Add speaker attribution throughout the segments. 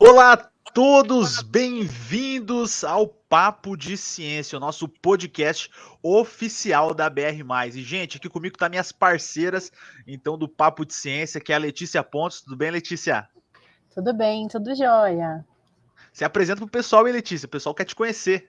Speaker 1: Olá a todos, bem-vindos ao Papo de Ciência, o nosso podcast oficial da BR+. E, gente, aqui comigo tá minhas parceiras, então, do Papo de Ciência, que é a Letícia Pontes. Tudo bem, Letícia?
Speaker 2: Tudo bem, tudo jóia.
Speaker 1: Se apresenta pro pessoal, hein, Letícia? O pessoal quer te conhecer.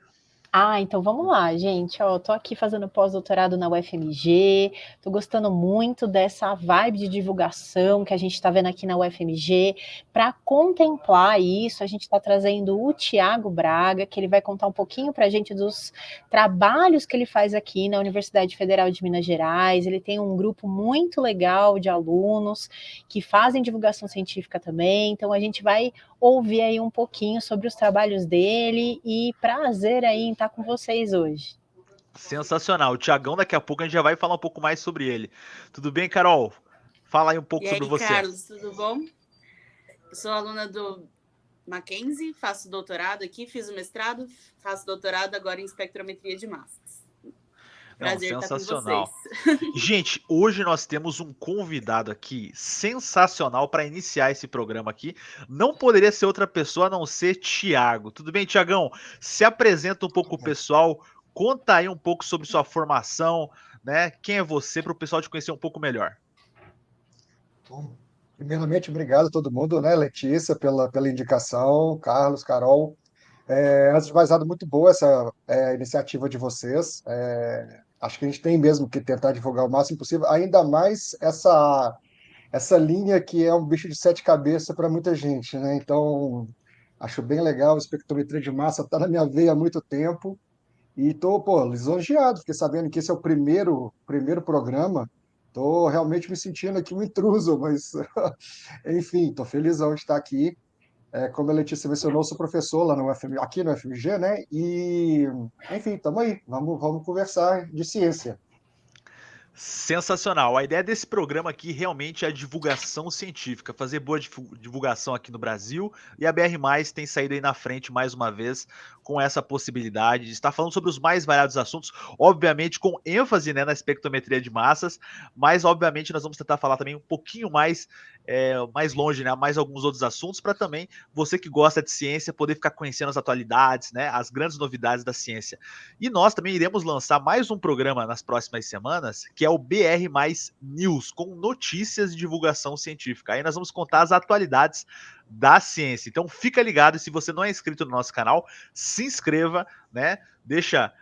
Speaker 2: Então vamos lá, gente. Tô aqui fazendo pós-doutorado na UFMG, tô gostando muito dessa vibe de divulgação que a gente está vendo aqui na UFMG. Para contemplar isso, a gente está trazendo o Tiago Braga, que ele vai contar um pouquinho para a gente dos trabalhos que ele faz aqui na Universidade Federal de Minas Gerais. Ele tem um grupo muito legal de alunos que fazem divulgação científica também, então a gente vai ouvir aí um pouquinho sobre os trabalhos dele e prazer aí em estar com vocês hoje.
Speaker 1: Sensacional. O Tiagão, daqui a pouco a gente já vai falar um pouco mais sobre ele. Tudo bem, Carol? Fala aí um pouco
Speaker 3: E
Speaker 1: sobre
Speaker 3: aí,
Speaker 1: você.
Speaker 3: Carlos, tudo bom? Eu sou aluna do Mackenzie, faço doutorado aqui, fiz o mestrado, faço doutorado agora em espectrometria de massas.
Speaker 1: Não,
Speaker 3: Prazer estar com vocês.
Speaker 1: sensacional. Gente, hoje nós temos um convidado aqui sensacional para iniciar esse programa aqui. Não poderia ser outra pessoa a não ser Tiago. Tudo bem, Tiagão? Se apresenta um pouco o pessoal, conta aí um pouco sobre sua formação, né? Quem é você para o pessoal te conhecer um pouco melhor.
Speaker 4: Bom, primeiramente, obrigado a todo mundo, né, Letícia, pela indicação, Carlos, Carol. Antes de mais nada, muito boa essa iniciativa de vocês. Acho que a gente tem mesmo que tentar divulgar o máximo possível, ainda mais essa linha que é um bicho de sete cabeças para muita gente, né? Então, acho bem legal, a espectrometria de massa está na minha veia há muito tempo e estou, pô, lisonjeado, porque sabendo que esse é o primeiro programa, estou realmente me sentindo aqui um intruso, mas enfim, estou felizão de estar aqui. Como a Letícia mencionou, sou professor lá no aqui no FMG, né? E, enfim, estamos aí, vamos conversar de ciência.
Speaker 1: Sensacional. A ideia desse programa aqui realmente é a divulgação científica, fazer boa divulgação aqui no Brasil, e a BR Mais tem saído aí na frente mais uma vez com essa possibilidade de estar falando sobre os mais variados assuntos, obviamente com ênfase, né, na espectrometria de massas, mas obviamente nós vamos tentar falar também um pouquinho mais longe, né, mais alguns outros assuntos, para também você que gosta de ciência poder ficar conhecendo as atualidades, né, as grandes novidades da ciência. E nós também iremos lançar mais um programa nas próximas semanas, que é o BR Mais News, com notícias de divulgação científica. Aí nós vamos contar as atualidades da ciência. Então fica ligado, e se você não é inscrito no nosso canal, se inscreva, né? Deixa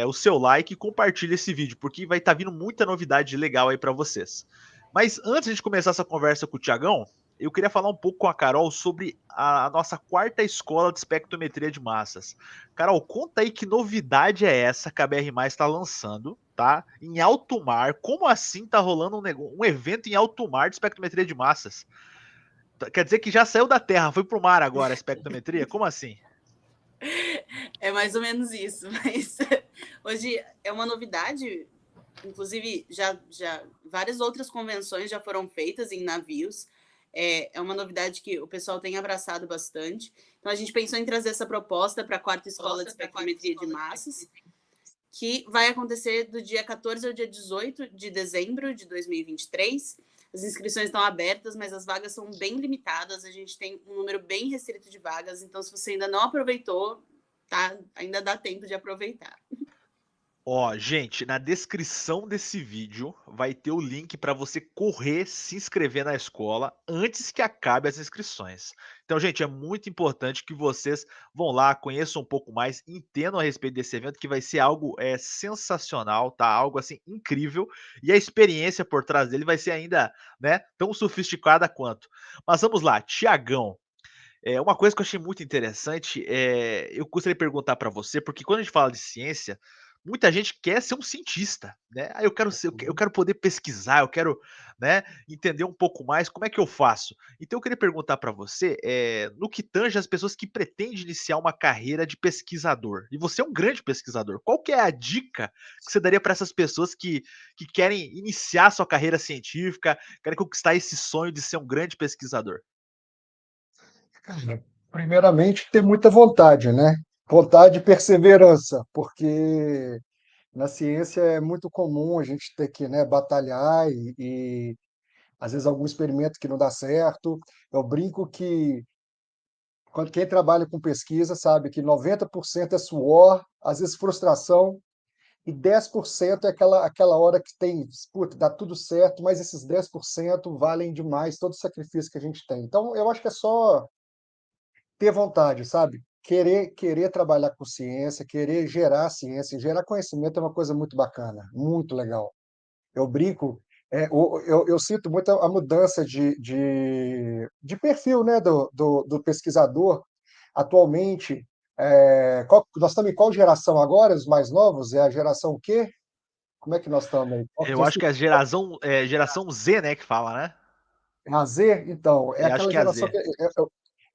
Speaker 1: o seu like e compartilha esse vídeo, porque vai estar vindo muita novidade legal aí para vocês. Mas antes de começar essa conversa com o Tiagão, eu queria falar um pouco com a Carol sobre a nossa quarta escola de espectrometria de massas. Carol, conta aí que novidade é essa que a BR Mais está lançando, tá? Em alto mar. Como assim tá rolando um evento em alto mar de espectrometria de massas? Quer dizer que já saiu da Terra, foi pro mar agora a espectrometria? Como assim?
Speaker 3: É mais ou menos isso, mas hoje é uma novidade. Inclusive, já várias outras convenções já foram feitas em navios. É uma novidade que o pessoal tem abraçado bastante. Então, a gente pensou em trazer essa proposta para a quarta escola de espectrometria de massas, que vai acontecer do dia 14 ao dia 18 de dezembro de 2023. As inscrições estão abertas, mas as vagas são bem limitadas. A gente tem um número bem restrito de vagas, então se você ainda não aproveitou, tá, ainda dá tempo de aproveitar.
Speaker 1: Ó, gente, na descrição desse vídeo vai ter o link para você correr se inscrever na escola antes que acabe as inscrições. Então, gente, é muito importante que vocês vão lá, conheçam um pouco mais, entendam a respeito desse evento, que vai ser algo sensacional, tá? Algo assim incrível, e a experiência por trás dele vai ser ainda, né, tão sofisticada quanto. Mas vamos lá, Tiagão. Uma coisa que eu achei muito interessante, eu gostaria de perguntar para você, porque quando a gente fala de ciência, muita gente quer ser um cientista, né? Eu quero ser, eu quero poder pesquisar, eu quero, né, entender um pouco mais como é que eu faço. Então eu queria perguntar para você, no que tange as pessoas que pretendem iniciar uma carreira de pesquisador. E você é um grande pesquisador. Qual que é a dica que você daria para essas pessoas que querem iniciar sua carreira científica, querem conquistar esse sonho de ser um grande pesquisador?
Speaker 4: Cara, primeiramente, ter muita vontade, né? Vontade e perseverança, porque na ciência é muito comum a gente ter que, né, batalhar e às vezes algum experimento que não dá certo. Eu brinco que quem trabalha com pesquisa sabe que 90% é suor, às vezes frustração, e 10% é aquela hora que tem, puta, dá tudo certo, mas esses 10% valem demais todo o sacrifício que a gente tem. Então, eu acho que é só ter vontade, sabe? Querer trabalhar com ciência, querer gerar ciência, gerar conhecimento é uma coisa muito bacana, muito legal. Eu brinco, eu sinto muito a mudança de perfil, né, do pesquisador. Atualmente, nós estamos em qual geração agora? Os mais novos? É a geração o quê? Como é que nós estamos aí?
Speaker 1: Eu acho que é a geração Z, né, que fala, né?
Speaker 4: É a Z? Então, é
Speaker 1: Eu acho
Speaker 4: aquela
Speaker 1: que é a
Speaker 4: geração
Speaker 1: Z.
Speaker 4: que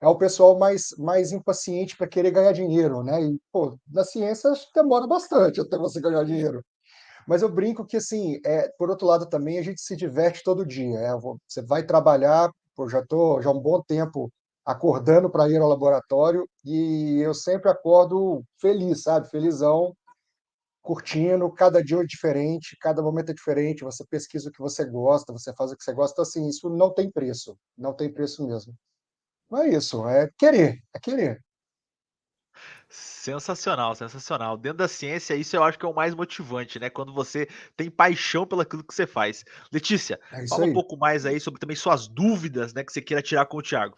Speaker 4: é o pessoal mais impaciente para querer ganhar dinheiro, né? E, pô, na ciência acho que demora bastante até você ganhar dinheiro. Mas eu brinco que, assim, por outro lado também, a gente se diverte todo dia. Você vai trabalhar, pô, já estou já há um bom tempo acordando para ir ao laboratório e eu sempre acordo feliz, sabe? Felizão, curtindo, cada dia é diferente, cada momento é diferente, você pesquisa o que você gosta, você faz o que você gosta, então, assim, isso não tem preço, não tem preço mesmo. Não é isso, é querer, é querer.
Speaker 1: Sensacional, sensacional. Dentro da ciência, isso eu acho que é o mais motivante, né? Quando você tem paixão pelo aquilo que você faz. Letícia,
Speaker 4: É isso
Speaker 1: fala um
Speaker 4: aí.
Speaker 1: pouco mais aí sobre também suas dúvidas, né, que você queira tirar com o Thiago.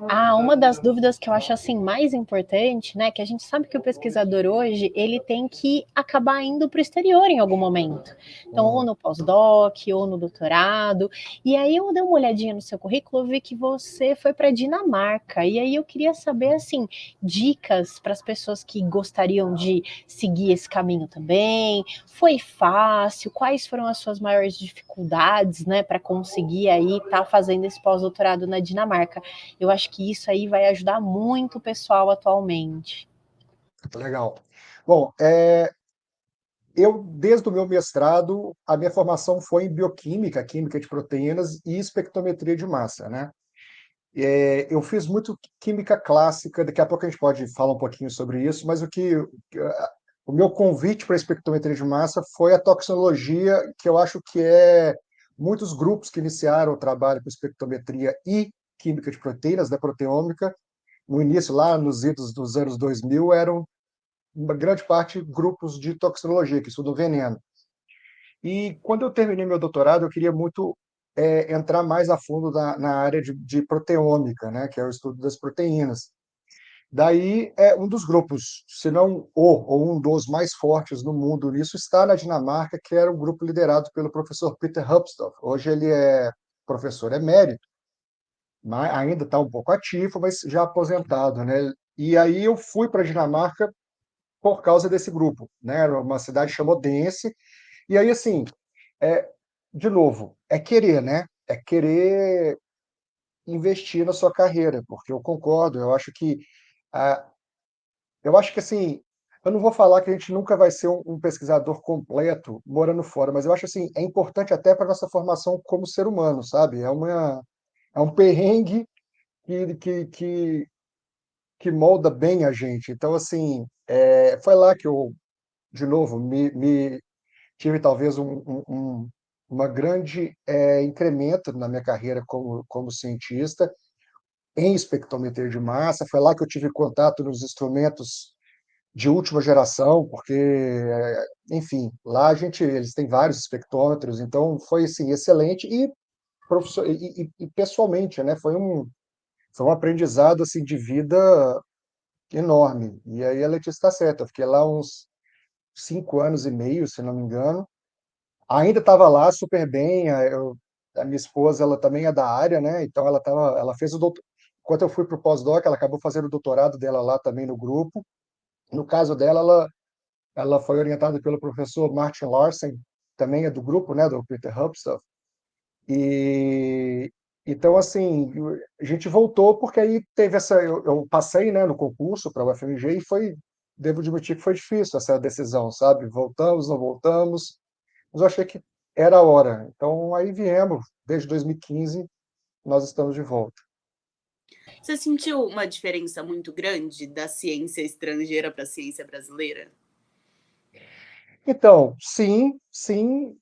Speaker 2: Ah, uma das dúvidas que eu acho assim mais importante, né, que a gente sabe que o pesquisador hoje, ele tem que acabar indo para o exterior em algum momento. Então, ou
Speaker 4: Hum,
Speaker 2: no pós-doc, ou no doutorado. E aí eu dei uma olhadinha no seu currículo, vi que você foi para Dinamarca. E aí eu queria saber assim, dicas para as pessoas que gostariam de seguir esse caminho também. Foi fácil? Quais foram as suas maiores dificuldades, né, para conseguir aí estar fazendo esse pós-doutorado na Dinamarca? Eu acho que isso aí vai ajudar muito o pessoal atualmente.
Speaker 4: legal. Bom, eu, desde o meu mestrado, a minha formação foi em bioquímica, química de proteínas e espectrometria de massa, né? Eu fiz muito química clássica, daqui a pouco a gente pode falar um pouquinho sobre isso, mas o meu convite para a espectrometria de massa foi a toxinologia, que eu acho que muitos grupos que iniciaram o trabalho com espectrometria e química de proteínas, da proteômica, no início, lá nos idos dos anos 2000, eram, uma grande parte, grupos de toxinologia, que estudam veneno. E quando eu terminei meu doutorado, eu queria muito entrar mais a fundo na área de proteômica, né, que é o estudo das proteínas. Daí, um dos grupos, se não ou um dos mais fortes no mundo nisso, está na Dinamarca, que era um grupo liderado pelo professor Peter Hupsdorf. Hoje ele é professor emérito, mas ainda está um pouco ativo, mas já aposentado, né? E aí eu fui para a Dinamarca por causa desse grupo, né? Era uma cidade chamada Odense. E aí, assim, é, de novo, é querer, né? É querer investir na sua carreira, porque eu concordo, ah, eu acho que assim, eu não vou falar que a gente nunca vai ser um pesquisador completo morando fora, mas eu acho assim, é importante até para nossa formação como ser humano, sabe? É um perrengue que, que, que, que molda bem a gente. Então, assim, foi lá que eu, de novo, me tive talvez uma grande incremento na minha carreira como cientista em espectrometria de massa. Foi lá que eu tive contato nos instrumentos de última geração, porque, enfim, lá eles têm vários espectrômetros, então foi assim, excelente e, e pessoalmente, né? Foi um aprendizado assim, de vida enorme. E aí a Letícia está certa, eu fiquei lá uns 5 anos e meio, se não me engano. Ainda estava lá super bem. A minha esposa, ela também é da área, né? Então ela fez o doutor. Enquanto eu fui para o pós-doc, ela acabou fazendo o doutorado dela lá também no grupo. No caso dela, ela foi orientada pelo professor Martin Larsen, também é do grupo, né? Do Peter Hupsdorf. E então, assim, a gente voltou porque aí teve essa. Eu passei, né, no concurso para o UFMG e devo admitir que foi difícil essa decisão, sabe? Voltamos, não voltamos, mas eu achei que era a hora. Então, aí viemos, desde 2015, nós estamos de volta.
Speaker 3: Você sentiu uma diferença muito grande da ciência estrangeira para a ciência brasileira?
Speaker 4: Então, sim, sim,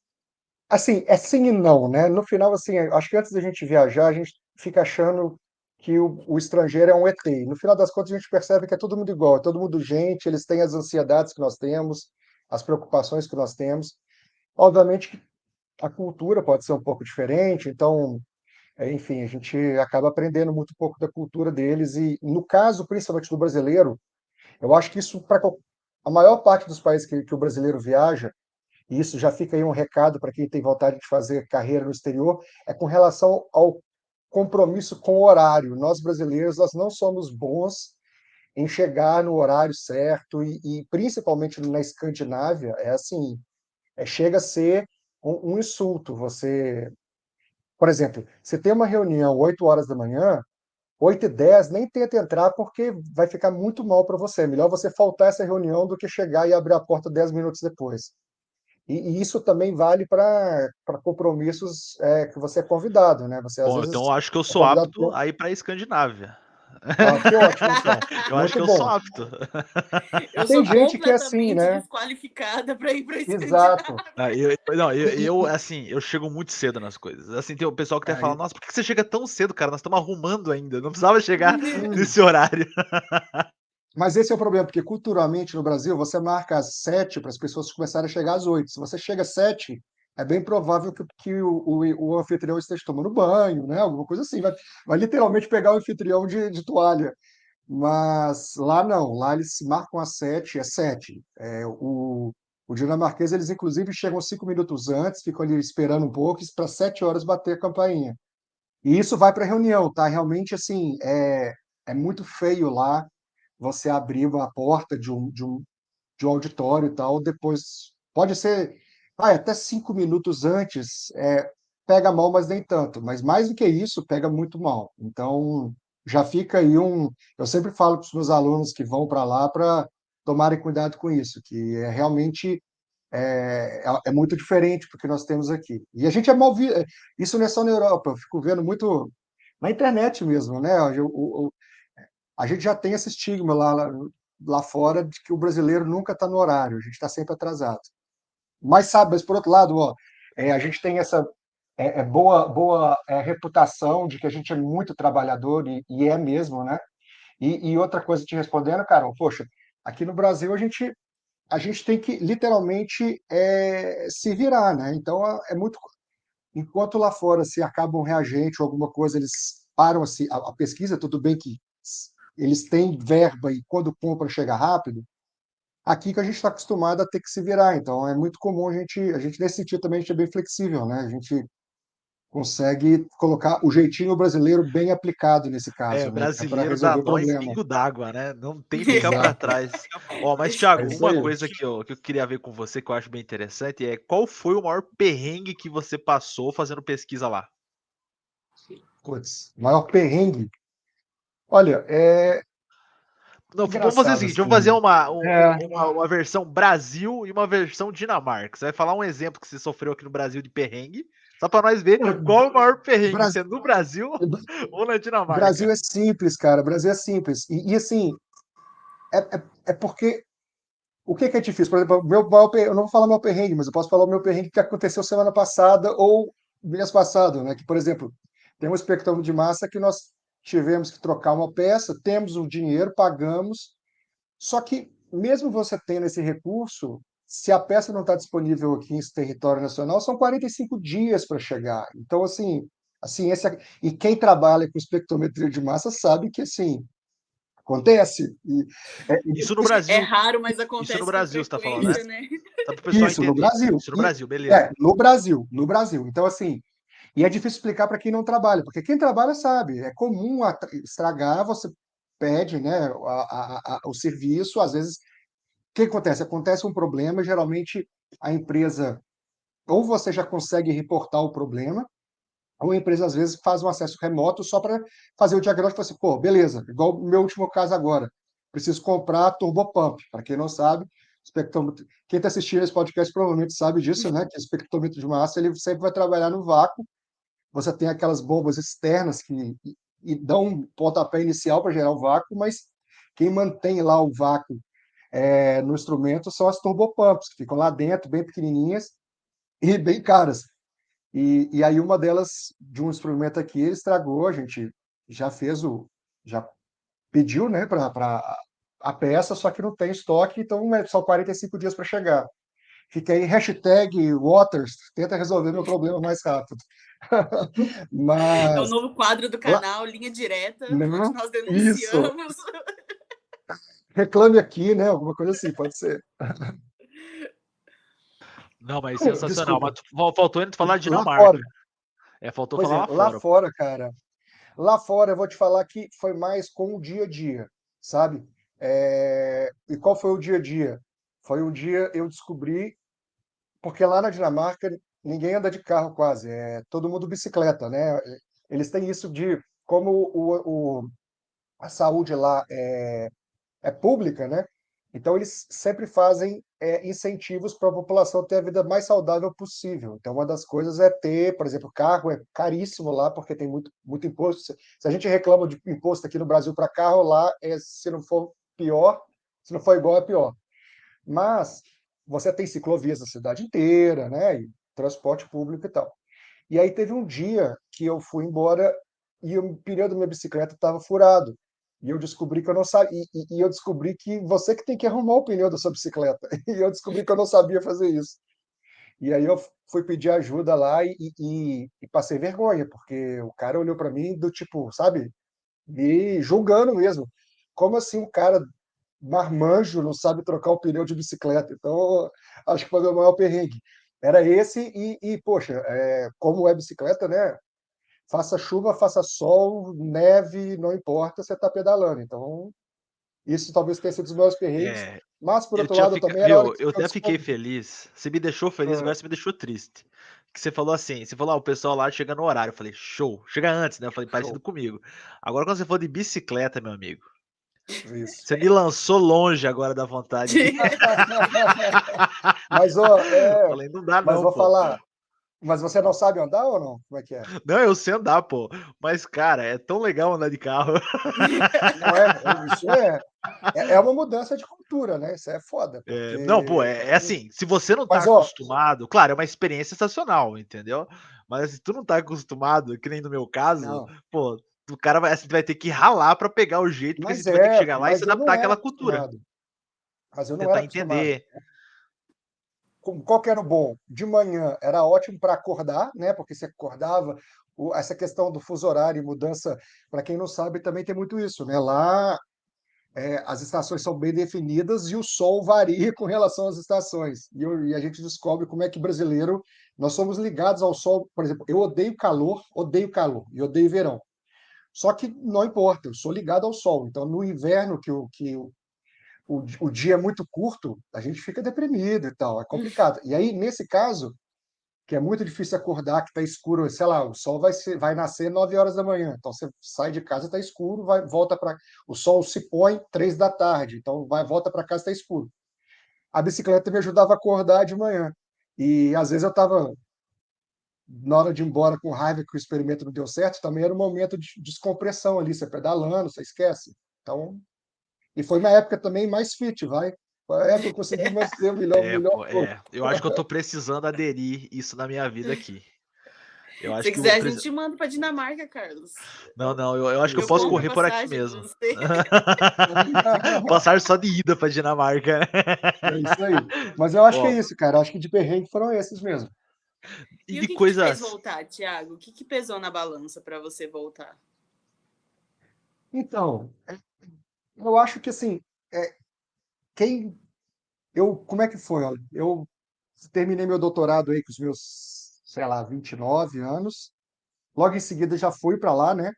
Speaker 4: assim, é sim e não, né? No final, assim, acho que antes da gente viajar, a gente fica achando que o estrangeiro é um ET. E, no final das contas, a gente percebe que é todo mundo igual, é todo mundo gente, eles têm as ansiedades que nós temos, as preocupações que nós temos. Obviamente que a cultura pode ser um pouco diferente, então, enfim, a gente acaba aprendendo muito pouco da cultura deles. E, no caso, principalmente do brasileiro, eu acho que isso, para a maior parte dos países que o brasileiro viaja, e isso já fica aí um recado para quem tem vontade de fazer carreira no exterior, é com relação ao compromisso com o horário. Nós brasileiros, nós não somos bons em chegar no horário certo e principalmente na Escandinávia, é assim, chega a ser um insulto. Você, por exemplo, você tem uma reunião 8 horas da manhã, 8h10, nem tenta entrar porque vai ficar muito mal para você. É melhor você faltar essa reunião do que chegar e abrir a porta 10 minutos depois. E isso também vale para compromissos que você é convidado, né? Você às
Speaker 1: Bom, então eu
Speaker 4: vezes
Speaker 1: acho que eu
Speaker 4: é
Speaker 1: sou
Speaker 4: convidado
Speaker 1: apto
Speaker 4: por...
Speaker 1: a ir para a Escandinávia.
Speaker 4: Ah, que ótimo, então.
Speaker 1: Eu acho que
Speaker 4: Muito
Speaker 1: eu sou
Speaker 4: bom.
Speaker 1: apto.
Speaker 3: Eu
Speaker 4: Tem
Speaker 3: sou
Speaker 4: gente que é assim,
Speaker 3: completamente
Speaker 4: né?
Speaker 3: desqualificada para ir para
Speaker 4: Exato.
Speaker 3: Escandinávia.
Speaker 1: Ah, não,
Speaker 4: E,
Speaker 1: assim, eu chego muito cedo nas coisas. Assim, tem o pessoal que até fala,
Speaker 4: é,
Speaker 1: nossa, por que você chega tão cedo, cara? Nós estamos arrumando ainda, não precisava chegar
Speaker 4: hum,
Speaker 1: nesse horário.
Speaker 4: mas esse é o problema, porque culturalmente no Brasil você marca às 7 para as pessoas começarem a chegar às 8. Se você chega às 7, é bem provável que o anfitrião esteja tomando banho, né? Alguma coisa assim. Vai literalmente pegar o anfitrião de toalha. Mas lá não, lá eles se marcam às 7, é 7. O dinamarquês, eles inclusive chegam 5 minutos antes, ficam ali esperando um pouco, para 7 horas bater a campainha. E isso vai para a reunião, tá? Realmente, assim, é muito feio lá você abrir a porta de um auditório e tal, depois pode ser até 5 minutos antes, pega mal, mas nem tanto. Mas mais do que isso, pega muito mal. Então, já fica aí eu sempre falo para os meus alunos que vão para lá para tomarem cuidado com isso, que é realmente é muito diferente do que nós temos aqui. E a gente é mal visto. Isso não é só na Europa, eu fico vendo muito na internet mesmo, né? A gente já tem esse estigma lá fora de que o brasileiro nunca está no horário, a gente está sempre atrasado. Mas por outro lado, ó, a gente tem essa boa reputação de que a gente é muito trabalhador, e é mesmo, né? E outra coisa te respondendo, Carol, poxa, aqui no Brasil a gente tem que literalmente se virar, né? Então é muito. Enquanto lá fora, se acaba um reagente ou alguma coisa, eles param assim, a pesquisa, tudo bem que eles têm verba e quando compram chega rápido, aqui que a gente está acostumado a ter que se virar. Então é muito comum a gente nesse sentido também a gente é bem flexível, né? A gente consegue colocar o jeitinho brasileiro bem aplicado nesse
Speaker 1: É,
Speaker 4: caso, né? Que é para
Speaker 1: brasileiro dá
Speaker 4: resolver o
Speaker 1: nó em
Speaker 4: problema.
Speaker 1: pingo d'água, né? Não tem ficar para
Speaker 4: Exato.
Speaker 1: trás. Ó, mas
Speaker 4: É
Speaker 1: Thiago,
Speaker 4: isso
Speaker 1: uma
Speaker 4: aí.
Speaker 1: coisa que eu queria ver com você que eu acho bem interessante é qual foi o maior perrengue que você passou fazendo pesquisa lá?
Speaker 4: Putz, maior perrengue. Olha, é
Speaker 1: Não, vamos fazer o
Speaker 4: engraçado
Speaker 1: seguinte, vamos fazer
Speaker 4: assim. É,
Speaker 1: uma versão Brasil e uma versão Dinamarca. Você vai falar um exemplo que você sofreu aqui no Brasil de perrengue, só para nós ver
Speaker 4: cara,
Speaker 1: qual é o maior perrengue,
Speaker 4: Bra-
Speaker 1: se é no Brasil ou na
Speaker 4: Brasil
Speaker 1: Dinamarca.
Speaker 4: é simples, cara. Brasil é simples. Assim, é porque. O que é difícil? Por exemplo, eu não vou falar meu perrengue, mas eu posso falar o meu perrengue que aconteceu semana passada ou mês passado, né? Que, por exemplo, tem um espectrômetro de massa que nós tivemos que trocar uma peça, temos o dinheiro, pagamos, só que mesmo você tendo esse recurso, se a peça não está disponível aqui em território nacional, são 45 dias para chegar. Então, assim, e quem trabalha com espectrometria de massa sabe que assim acontece.
Speaker 1: Isso no
Speaker 3: É
Speaker 1: Brasil.
Speaker 3: raro, mas
Speaker 1: Isso no
Speaker 3: acontece com
Speaker 1: Brasil, você tá falando, né?
Speaker 3: frequência, né?
Speaker 1: Só para o pessoal
Speaker 4: Isso, no
Speaker 1: entender.
Speaker 4: Brasil.
Speaker 1: Isso no Brasil, beleza.
Speaker 4: No Brasil, no Brasil. Então, assim, e é difícil explicar para quem não trabalha, porque quem trabalha sabe, é comum estragar, você pede, né, o serviço, às vezes, o que acontece? Acontece um problema, geralmente a empresa, ou você já consegue reportar o problema, ou a empresa, às vezes, faz um acesso remoto só para fazer o diagnóstico e falar assim, pô, beleza, igual o meu último caso agora, preciso comprar turbopump. Para quem não sabe, quem está assistindo esse podcast provavelmente sabe disso, né? Que o espectrômetro de massa ele sempre vai trabalhar no vácuo. Você tem aquelas bombas externas que dão um pontapé inicial para gerar o vácuo, mas quem mantém lá o vácuo no instrumento são as turbopumps, que ficam lá dentro, bem pequenininhas e bem caras. E aí uma delas, de um instrumento aqui, ele estragou, a gente já fez já pediu, né, para a peça, só que não tem estoque, então são 45 dias para chegar. Fica aí, #Waters, tenta resolver meu problema mais rápido.
Speaker 3: É o
Speaker 4: Mas,
Speaker 3: novo quadro do
Speaker 4: lá,
Speaker 3: canal, Linha Direta, onde
Speaker 4: não,
Speaker 3: nós
Speaker 4: isso,
Speaker 3: denunciamos.
Speaker 4: reclame aqui, né, alguma coisa assim, pode ser.
Speaker 1: Não, mas sensacional.
Speaker 4: Desculpa,
Speaker 1: Mas faltou ainda falar de
Speaker 4: lá fora.
Speaker 1: Dinamarca. Faltou
Speaker 4: Pois
Speaker 1: falar
Speaker 4: é,
Speaker 1: lá
Speaker 4: lá
Speaker 1: fora.
Speaker 4: fora, cara, lá fora eu vou te falar que foi mais com o dia a dia, sabe? E qual foi o dia a dia? Foi um dia eu descobri, porque lá na Dinamarca ninguém anda de carro quase, é todo mundo bicicleta, né? Eles têm isso de, como a saúde lá é pública, né? Então eles sempre fazem incentivos para a população ter a vida mais saudável possível. Então uma das coisas é ter, por exemplo, carro é caríssimo lá porque tem muito imposto. Se a gente reclama de imposto aqui no Brasil para carro, lá se não for pior, se não for igual é pior. Mas você tem ciclovias na cidade inteira, né? E transporte público e tal. E aí teve um dia que eu fui embora e o pneu da minha bicicleta estava furado. E eu descobri que eu não sabia. E eu descobri que você que tem que arrumar o pneu da sua bicicleta. E eu descobri que eu não sabia fazer isso. E aí eu fui pedir ajuda lá e passei vergonha, porque o cara olhou para mim do tipo, sabe, me julgando mesmo. Como assim um cara marmanjo não sabe trocar o pneu de bicicleta? Então, acho que foi o meu maior perrengue. Era esse poxa, como é bicicleta, né? Faça chuva, faça sol, neve, não importa, você está pedalando. Então, isso talvez tenha sido um dos meus perrengues.
Speaker 1: É,
Speaker 4: Mas, por
Speaker 1: eu
Speaker 4: outro
Speaker 1: tinha
Speaker 4: lado,
Speaker 1: ficado.
Speaker 4: também era a hora
Speaker 1: Viu?
Speaker 4: que
Speaker 1: Eu
Speaker 4: eu
Speaker 1: até fiquei
Speaker 4: descobri.
Speaker 1: feliz. Você me deixou feliz,
Speaker 4: Ah,
Speaker 1: agora você me deixou triste. Que você falou assim, você falou, o pessoal lá chega no horário. Eu falei, show. Chega antes, né? Eu falei, parecido
Speaker 4: show.
Speaker 1: comigo. Agora, quando você for de bicicleta, meu amigo,
Speaker 4: Isso.
Speaker 1: você me lançou longe agora da vontade de.
Speaker 4: Mas, ó,
Speaker 1: Falei, não dá
Speaker 4: mas
Speaker 1: não,
Speaker 4: vou
Speaker 1: pô.
Speaker 4: falar. Mas você não sabe andar ou não? Como é que é?
Speaker 1: Não, eu sei andar, pô. Mas, cara, é tão legal andar de carro.
Speaker 4: Não é? Isso é uma mudança de cultura, né? Isso é foda,
Speaker 1: Não, pô,
Speaker 4: porque.
Speaker 1: é assim, se você não tá
Speaker 4: Mas, ó,
Speaker 1: acostumado, claro, é uma experiência sensacional, entendeu? Mas se tu não tá acostumado, que nem no meu caso,
Speaker 4: não.
Speaker 1: pô, o cara vai, assim, tu vai ter que ralar pra pegar o jeito, porque assim,
Speaker 4: Mas
Speaker 1: tu vai ter que chegar lá e se
Speaker 4: mas eu
Speaker 1: adaptar
Speaker 4: não era
Speaker 1: àquela cultura,
Speaker 4: acostumado. Mas eu não era
Speaker 1: tentar
Speaker 4: acostumado.
Speaker 1: entender.
Speaker 4: Qual que era o bom? De manhã era ótimo para acordar, né? Porque você acordava. Essa questão do fuso horário e mudança, para quem não sabe, também tem muito isso, né? Lá as estações são bem definidas e o sol varia com relação às estações. E a gente descobre como é que brasileiro, nós somos ligados ao sol. Por exemplo, eu odeio calor e odeio verão. Só que não importa, eu sou ligado ao sol. Então, no inverno, o dia é muito curto, a gente fica deprimido e tal, é complicado. E aí, nesse caso, que é muito difícil acordar, que está escuro, sei lá, o sol vai nascer 9 horas da manhã. Então você sai de casa, está escuro, volta para. O sol se põe 3 da tarde, então volta para casa, está escuro. A bicicleta me ajudava a acordar de manhã. E às vezes eu estava na hora de ir embora com raiva que o experimento não deu certo, também era um momento de descompressão ali, você pedalando, você esquece. Então, e foi uma época também mais fit, vai. Foi a época que eu consegui manter o melhor
Speaker 1: Pô,
Speaker 4: corpo.
Speaker 1: eu acho que eu tô precisando aderir isso na minha vida aqui. Eu acho
Speaker 3: Se
Speaker 1: que eu vou
Speaker 3: quiser, a
Speaker 1: precisar.
Speaker 3: gente manda para Dinamarca, Carlos.
Speaker 1: Não, não, eu acho que eu
Speaker 3: Eu
Speaker 1: posso
Speaker 4: Isso.
Speaker 3: compro a
Speaker 1: correr por aqui
Speaker 3: passagem para
Speaker 1: mesmo.
Speaker 3: você.
Speaker 1: Passagem só de ida pra Dinamarca.
Speaker 4: É isso aí. Mas eu acho que é
Speaker 1: Ó,
Speaker 4: isso, cara. Eu acho que de perrengue foram esses mesmo.
Speaker 1: e
Speaker 3: E o
Speaker 1: de
Speaker 3: que te fez
Speaker 1: coisas.
Speaker 3: voltar, Thiago? O que pesou na balança para você voltar?
Speaker 4: Então, eu acho que assim, é, quem como é que foi? Olha, eu terminei meu doutorado aí com os meus, sei lá, 29 anos. Logo em seguida já fui para lá, né?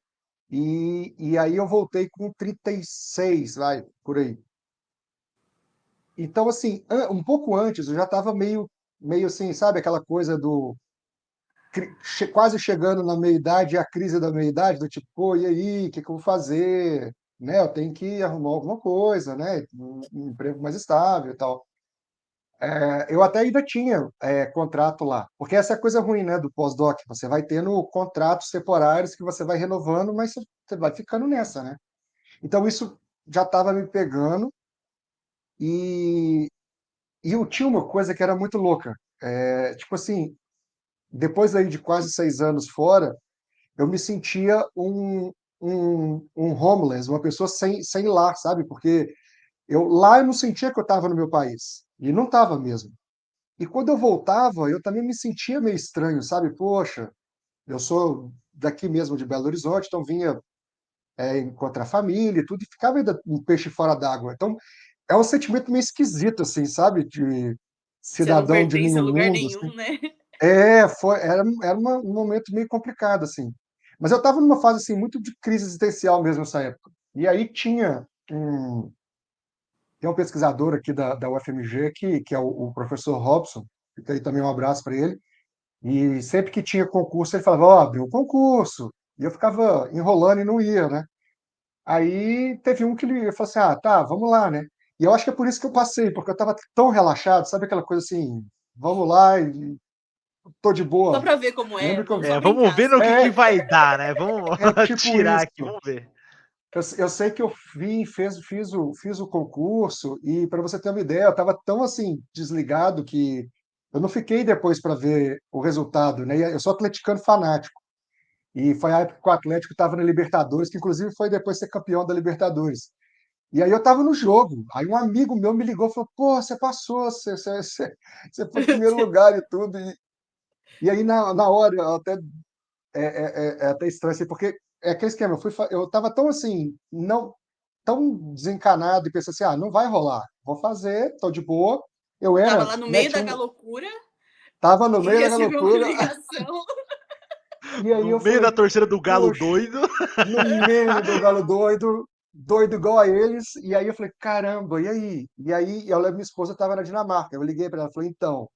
Speaker 4: E aí eu voltei com 36, vai, por aí. Então, assim, um pouco antes eu já estava meio assim, sabe, aquela coisa do quase chegando na meia-idade, a crise da meia-idade, do tipo, pô, e aí, o que que eu vou fazer? Né, eu tenho que arrumar alguma coisa, né? Um emprego mais estável e tal. Eu até ainda tinha contrato lá, porque essa é a coisa ruim, né, do pós-doc. Você vai tendo contratos temporários que você vai renovando, mas você vai ficando nessa, né? Então isso já estava me pegando e, e eu tinha uma coisa que era muito louca. Tipo assim, depois aí de quase 6 anos fora, eu me sentia um homeless, uma pessoa sem lar, sabe? Porque lá eu não sentia que eu estava no meu país. E não estava mesmo. E quando eu voltava, eu também me sentia meio estranho, sabe? Poxa, eu sou daqui mesmo de Belo Horizonte, então vinha encontrar a família e tudo, e ficava ainda um peixe fora d'água. Então, é um sentimento meio esquisito, assim, sabe? De
Speaker 3: Você não
Speaker 4: cidadão de
Speaker 3: pertence a
Speaker 4: nenhum
Speaker 3: lugar
Speaker 4: mundo, assim.
Speaker 3: nenhum, né?
Speaker 4: Era um momento meio complicado, assim. Mas eu estava numa fase, assim, muito de crise existencial mesmo nessa época. E aí tem um pesquisador aqui da UFMG, que é o professor Robson, fica aí também um abraço para ele, e sempre que tinha concurso, ele falava, ó, abriu o concurso. E eu ficava enrolando e não ia, né? Aí teve um que ele falou assim, ah, tá, vamos lá, né? E eu acho que é por isso que eu passei, porque eu estava tão relaxado, sabe aquela coisa assim, vamos lá e tô de
Speaker 3: Só
Speaker 4: boa.
Speaker 3: para ver como é,
Speaker 4: Lembro que
Speaker 3: vamos só
Speaker 1: Vamos
Speaker 3: brincar,
Speaker 1: ver no
Speaker 3: assim.
Speaker 1: que
Speaker 4: é,
Speaker 1: vai dar, né? Vamos
Speaker 4: é tipo
Speaker 1: tirar
Speaker 4: isso.
Speaker 1: aqui, vamos ver.
Speaker 4: Eu sei que eu fiz o concurso e, para você ter uma ideia, eu estava tão assim desligado que eu não fiquei depois para ver o resultado, né? Eu sou atleticano fanático e foi a época que o Atlético estava na Libertadores, que inclusive foi depois ser campeão da Libertadores. E aí eu estava no jogo, aí um amigo meu me ligou e falou: "Pô, você passou, você foi em primeiro lugar e tudo". E aí na hora eu até é até estranho, assim, porque é aquele esquema, eu estava tão assim, não tão desencanado e pensei assim, ah, não vai rolar, vou fazer, tô de boa. Eu
Speaker 3: Você tava
Speaker 4: era,
Speaker 3: lá no
Speaker 4: né,
Speaker 3: meio da loucura
Speaker 4: tava no
Speaker 3: e
Speaker 4: meio da
Speaker 3: recebeu uma
Speaker 4: loucura,
Speaker 3: ligação.
Speaker 4: e aí
Speaker 1: No
Speaker 4: eu
Speaker 1: meio da
Speaker 4: falei,
Speaker 1: torcida do Galo
Speaker 4: poxa,
Speaker 1: doido.
Speaker 4: no meio do galo doido, doido igual a eles, e aí eu falei, caramba, e aí? E aí eu lembro, minha esposa estava na Dinamarca, eu liguei para ela, falei, então,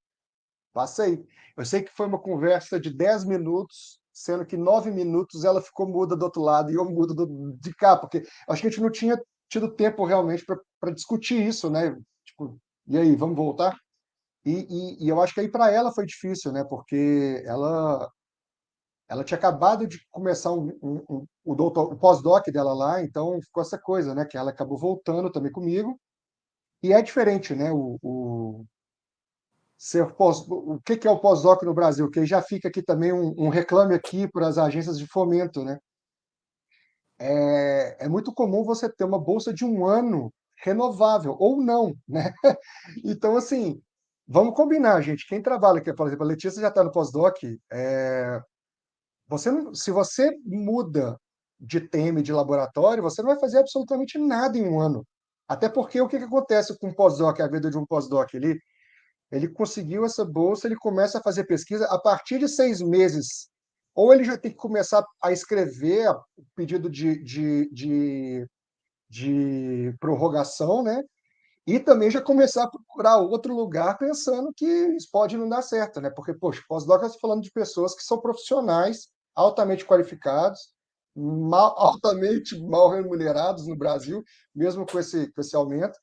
Speaker 4: passei. Eu sei que foi uma conversa de 10 minutos, sendo que 9 minutos ela ficou muda do outro lado e eu mudo de cá, porque acho que a gente não tinha tido tempo realmente para discutir isso, né? Tipo, e aí, vamos voltar? E eu acho que aí para ela foi difícil, né? Porque ela tinha acabado de começar o pós-doc dela lá, então ficou essa coisa, né? Que ela acabou voltando também comigo. E é diferente, né? O que é o pós-doc no Brasil? Que já fica aqui também um reclame aqui para as agências de fomento, né? É muito comum você ter uma bolsa de um ano renovável, ou não, né? Então, assim, vamos combinar, gente. Quem trabalha aqui, por exemplo, a Letícia já está no pós-doc, se você muda de tema e de laboratório, você não vai fazer absolutamente nada em um ano. Até porque o que acontece com o pós-doc, a vida de um pós-doc? Ele conseguiu essa bolsa, ele começa a fazer pesquisa a partir de 6 meses. Ou ele já tem que começar a escrever o pedido de prorrogação, né? E também já começar a procurar outro lugar pensando que isso pode não dar certo, né? Porque, poxa, pós-doc está falando de pessoas que são profissionais, altamente qualificados, altamente mal remunerados no Brasil, mesmo com esse aumento.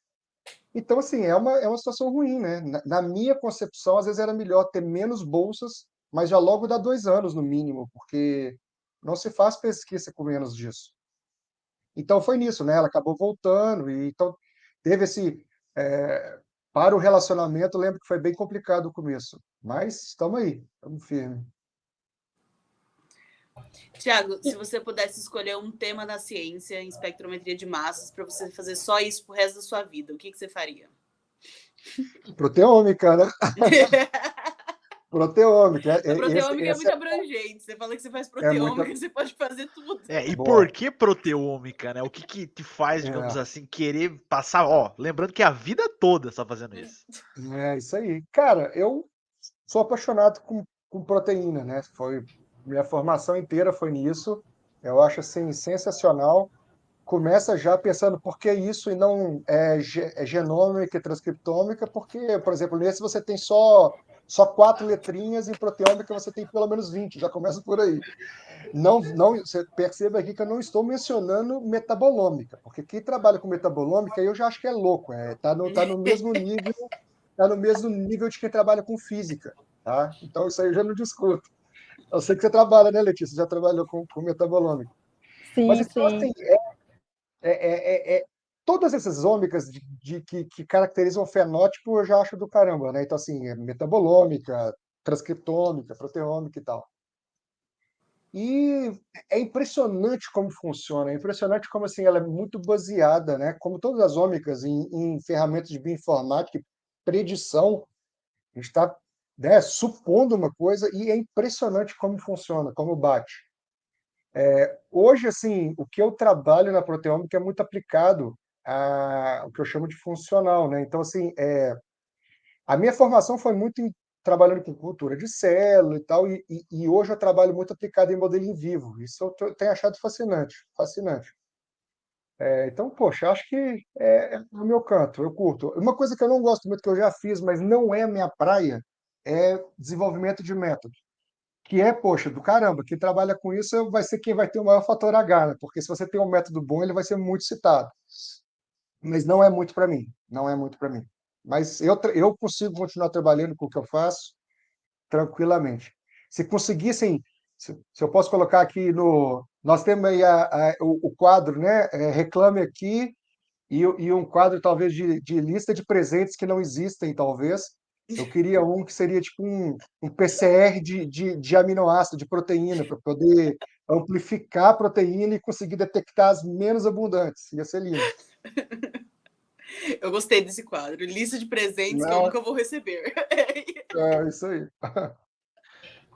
Speaker 4: Então, assim, é uma situação ruim, né? Na minha concepção, às vezes era melhor ter menos bolsas, mas já logo dá 2 anos, no mínimo, porque não se faz pesquisa com menos disso. Então, foi nisso, né? Ela acabou voltando, e então teve esse. Para o relacionamento, eu lembro que foi bem complicado o começo, mas estamos aí, estamos firmes.
Speaker 3: Tiago, se você pudesse escolher um tema da ciência em espectrometria de massas para você fazer só isso pro resto da sua vida, o que você faria?
Speaker 4: Proteômica, né? Proteômica.
Speaker 3: A
Speaker 4: Esse,
Speaker 3: proteômica é
Speaker 4: esse
Speaker 3: muito abrangente. Você fala que você faz
Speaker 4: é muito
Speaker 3: proteômica, você pode fazer tudo.
Speaker 1: E por
Speaker 4: boa.
Speaker 1: que proteômica, né? O que que te faz, digamos
Speaker 4: É.
Speaker 1: assim, querer passar, ó, lembrando que a vida toda está fazendo isso.
Speaker 4: É isso aí. Cara, eu sou apaixonado com proteína, né? Minha formação inteira foi nisso. Eu acho assim sensacional. Começa já pensando por que isso e não genômica e transcriptômica, porque, por exemplo, nesse você tem só 4 letrinhas, em proteômica você tem pelo menos 20, já começa por aí. Não, não, você perceba aqui que eu não estou mencionando metabolômica, porque quem trabalha com metabolômica eu já acho que é louco, tá no mesmo nível, tá no mesmo nível de quem trabalha com física, tá? Então isso aí eu já não discuto. Eu sei que você trabalha, né, Letícia? Você já trabalhou com metabolômica. Mas
Speaker 2: Sim,
Speaker 4: então,
Speaker 2: sim.
Speaker 4: assim, todas essas ômicas que caracterizam o fenótipo eu já acho do caramba, né? Então, assim, metabolômica, transcriptômica, proteômica e tal. E é impressionante como funciona, é impressionante como assim, ela é muito baseada, né, como todas as ômicas, em ferramentas de bioinformática e predição. A gente está, né, supondo uma coisa e é impressionante como funciona, como bate. Hoje, assim, o que eu trabalho na proteômica é muito aplicado ao que eu chamo de funcional, né? Então, assim, a minha formação foi muito trabalhando com cultura de célula e tal, e hoje eu trabalho muito aplicado em modelo em vivo. Isso eu tenho achado fascinante, fascinante. Então, poxa, acho que é o meu canto, eu curto. Uma coisa que eu não gosto muito, que eu já fiz, mas não é a minha praia, é desenvolvimento de método. Que é, poxa, do caramba, quem trabalha com isso vai ser quem vai ter o maior fator H, né? Porque se você tem um método bom, ele vai ser muito citado. Mas não é muito para mim, não é muito para mim. Mas eu consigo continuar trabalhando com o que eu faço tranquilamente. Se conseguissem, se eu posso colocar aqui no. Nós temos aí o quadro, né? Reclame aqui, e um quadro, talvez, de lista de presentes que não existem, talvez. Eu queria um que seria tipo um PCR de aminoácido, de proteína, para poder amplificar a proteína e conseguir detectar as menos abundantes. Ia ser lindo.
Speaker 3: Eu gostei desse quadro. Lista de presentes que eu
Speaker 4: Não,
Speaker 3: nunca vou receber.
Speaker 4: é isso aí.